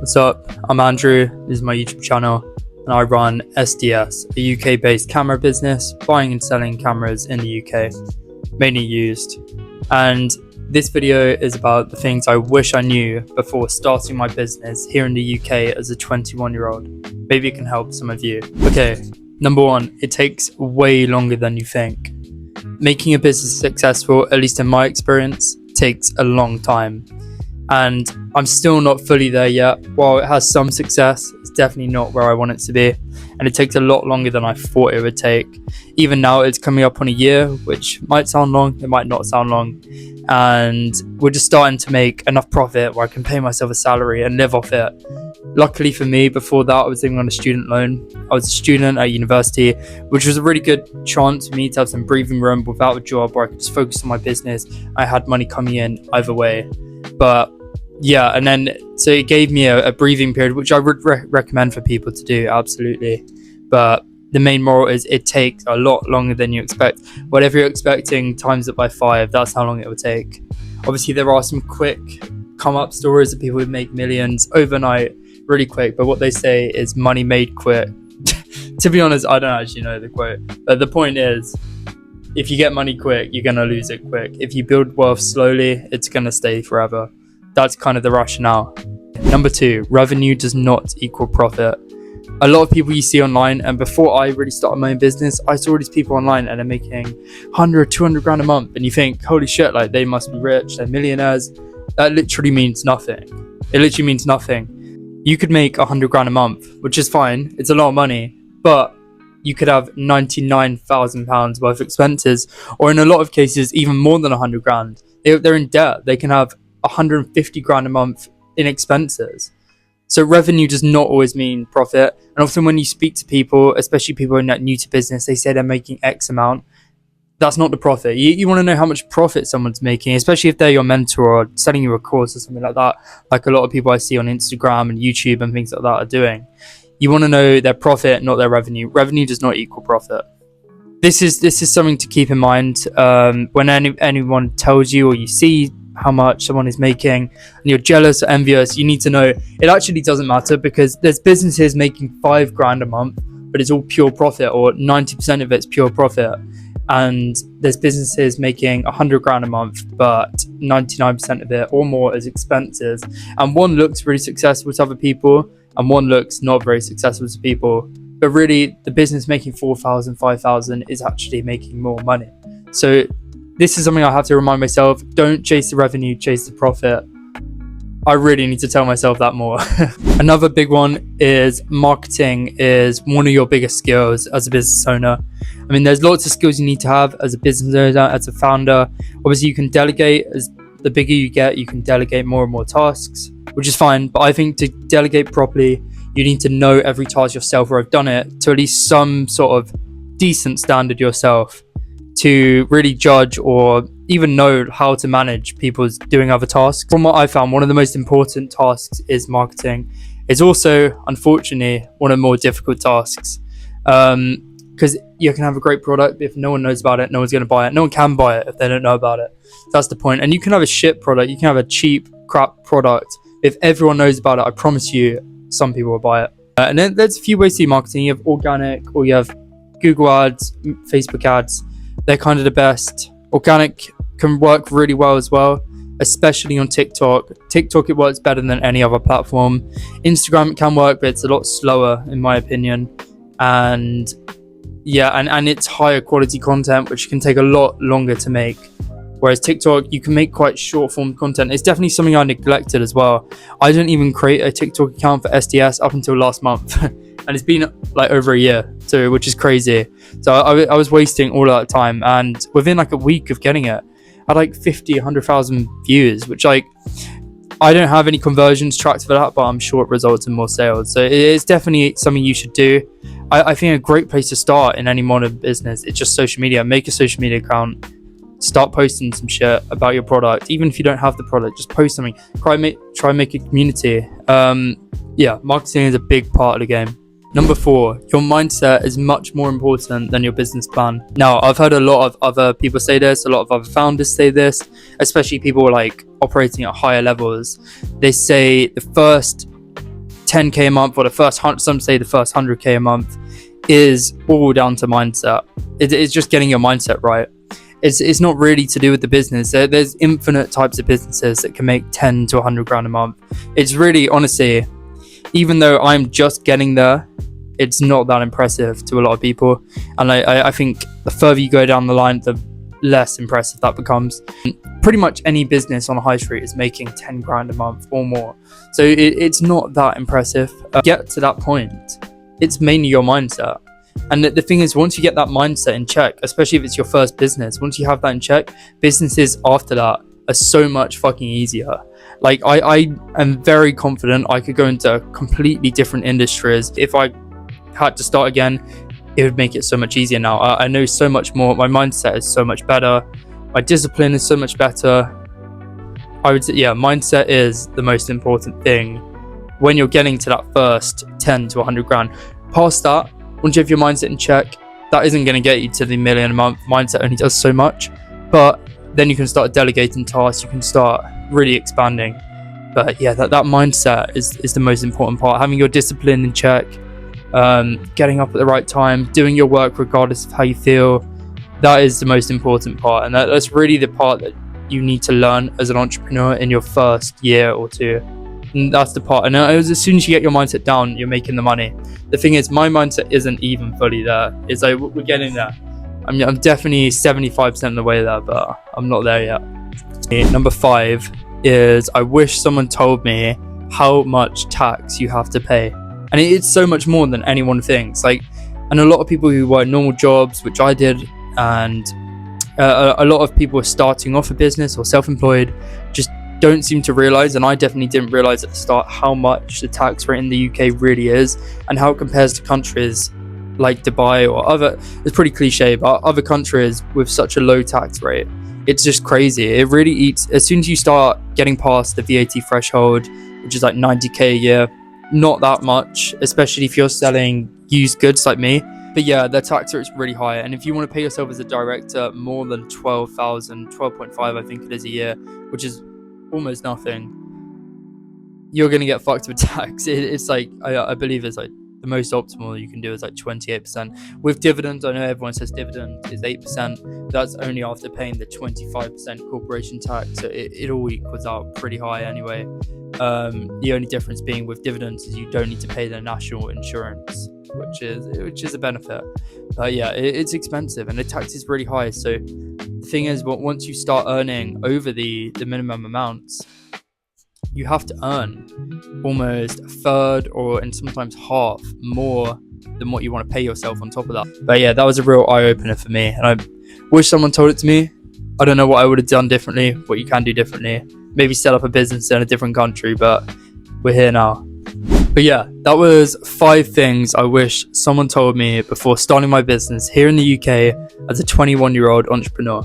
What's up? I'm Andrew. This is my YouTube channel, and I run SDS, a UK-based camera business, buying and selling cameras in the UK, mainly used. And this video is about the things I wish I knew before starting my business here in the UK as a 21-year-old. Maybe it can help some of you. Okay, number one, it takes way longer than you think. Making a business successful, at least in my experience, takes a long time. And I'm still not fully there yet. While it has some success, it's definitely not where I want it to be. And it takes a lot longer than I thought it would take. Even now, it's coming up on a year, which might sound long, it might not sound long. And we're just starting to make enough profit where I can pay myself a salary and live off it. Luckily for me, before that, I was living on a student loan. I was a student at university, which was a really good chance for me to have some breathing room without a job where I could just focus on my business. I had money coming in either way. But yeah, and then so it gave me a breathing period, which I would recommend for people to do, absolutely. But the main moral is it takes a lot longer than you expect. Whatever you're expecting, times it by 5, that's how long it will take. Obviously, there are some quick come-up stories of people who make millions overnight really quick, but what they say is money made quick. To be honest, I don't actually know the quote, but the point is, if you get money quick, you're going to lose it quick. If you build wealth slowly, it's going to stay forever. That's kind of the rationale. Number 2, revenue does not equal profit. A lot of people you see online, and before I really started my own business, I saw these people online and they're making 100, 200 grand a month, and you think, holy shit, like they must be rich, they're millionaires. That literally means nothing. It literally means nothing. You could make 100 grand a month, which is fine. It's a lot of money, but you could have £99,000 worth of expenses, or in a lot of cases, even more than 100 grand. They're in debt. They can have 150 grand a month in expenses. So revenue does not always mean profit. And often when you speak to people, especially people who are new to business, they say they're making X amount. That's not the profit. You want to know how much profit someone's making, especially if they're your mentor or selling you a course or something like that, like a lot of people I see on Instagram and YouTube and things like that are doing. You want to know their profit, not their revenue. Revenue does not equal profit. This is something to keep in mind when anyone tells you or you see how much someone is making and you're jealous or envious. You need to know it actually doesn't matter, because there's businesses making 5 grand a month, but it's all pure profit, or 90% of it's pure profit. And there's businesses making 100 grand a month, but 99% of it or more is expenses. And one looks really successful to other people, and one looks not very successful to people. But really, the business making 4,000, 5,000 is actually making more money. So this is something I have to remind myself. Don't chase the revenue, chase the profit. I really need to tell myself that more. Another big one is marketing is one of your biggest skills as a business owner. I mean, there's lots of skills you need to have as a business owner, as a founder. Obviously, you can delegate. As the bigger you get, you can delegate more and more tasks, which is fine. But I think to delegate properly, you need to know every task yourself, or have done it to at least some sort of decent standard yourself, to really judge or even know how to manage people doing other tasks. From what I found, one of the most important tasks is marketing. It's also, unfortunately, one of the more difficult tasks, because you can have a great product, but if no one knows about it, no one's going to buy it. No one can buy it if they don't know about it. That's the point. And you can have a shit product, you can have a cheap crap product. If everyone knows about it, I promise you some people will buy it. And then there's a few ways to do marketing. You have organic, or you have Google ads, Facebook ads. They're kind of the best. Organic can work really well as well, especially on TikTok. TikTok, it works better than any other platform. Instagram, it can work, but it's a lot slower in my opinion. And yeah, and it's higher quality content, which can take a lot longer to make. Whereas TikTok, you can make quite short form content. It's definitely something I neglected as well. I didn't even create a TikTok account for SDS up until last month. And it's been like over a year too, which is crazy. So I was wasting all of that time. And within like a week of getting it, I had like 50, 100,000 views, which like, I don't have any conversions tracked for that, but I'm sure it results in more sales. So it is definitely something you should do. I think a great place to start in any modern business is just social media. Make a social media account. Start posting some shit about your product. Even if you don't have the product, just post something. Try and make a community. Yeah, marketing is a big part of the game. Number 4, your mindset is much more important than your business plan. Now, I've heard a lot of other people say this, a lot of other founders say this, especially people like operating at higher levels. They say the first 10k a month, or the first some say the first 100k a month, is all down to mindset. It's just getting your mindset right. It's not really to do with the business. There's infinite types of businesses that can make 10 to 100 grand a month. It's really, honestly, even though I'm just getting there, it's not that impressive to a lot of people. And I think the further you go down the line, the less impressive that becomes. Pretty much any business on a high street is making 10 grand a month or more. So it's not that impressive. Get to that point. It's mainly your mindset. And the thing is, once you get that mindset in check, especially if it's your first business, once you have that in check, businesses after that are so much fucking easier. Like, I am very confident I could go into completely different industries. If I had to start again, it would make it so much easier now. I know so much more. My mindset is so much better. My discipline is so much better. I would say, yeah, mindset is the most important thing when you're getting to that first 10 to 100 grand. Past that, once you have your mindset in check, that isn't going to get you to the million a month. Mindset only does so much. But then you can start delegating tasks. You can start really expanding. But yeah, that mindset is the most important part. Having your discipline in check, getting up at the right time, doing your work regardless of how you feel. That is the most important part. And that's really the part that you need to learn as an entrepreneur in your first year or two. And that's the part. And as soon as you get your mindset down, you're making the money. The thing is, my mindset isn't even fully there. It's like, we're getting there. I'm definitely 75% of the way there, but I'm not there yet. Number 5 is, I wish someone told me how much tax you have to pay. And it's so much more than anyone thinks. Like, and a lot of people who work normal jobs, which I did, and a lot of people starting off a business or self-employed, just don't seem to realize, and I definitely didn't realize at the start, how much the tax rate in the UK really is, and how it compares to countries like Dubai or other, it's pretty cliche, but other countries with such a low tax rate. It's just crazy. It really eats. As soon as you start getting past the VAT threshold, which is like 90k a year, not that much, especially if you're selling used goods like me. But yeah, the tax rate is really high. And if you want to pay yourself as a director more than 12.5 I think it is a year, which is almost nothing, you're going to get fucked with tax. It's like, I believe it's like the most optimal you can do is like 28%. With dividends, I know everyone says dividend is 8%. That's only after paying the 25% corporation tax. So it all equals out pretty high anyway. The only difference being with dividends is you don't need to pay the national insurance, which is a benefit. But yeah, it's expensive and the tax is really high. So the thing is, once you start earning over the minimum amounts, you have to earn almost a third and sometimes half more than what you want to pay yourself on top of that. But yeah, that was a real eye-opener for me, and I wish someone told it to me. I don't know what I would have done differently, what you can do differently. Maybe set up a business in a different country, but we're here now. But yeah, that was 5 things I wish someone told me before starting my business here in the UK as a 21-year-old entrepreneur.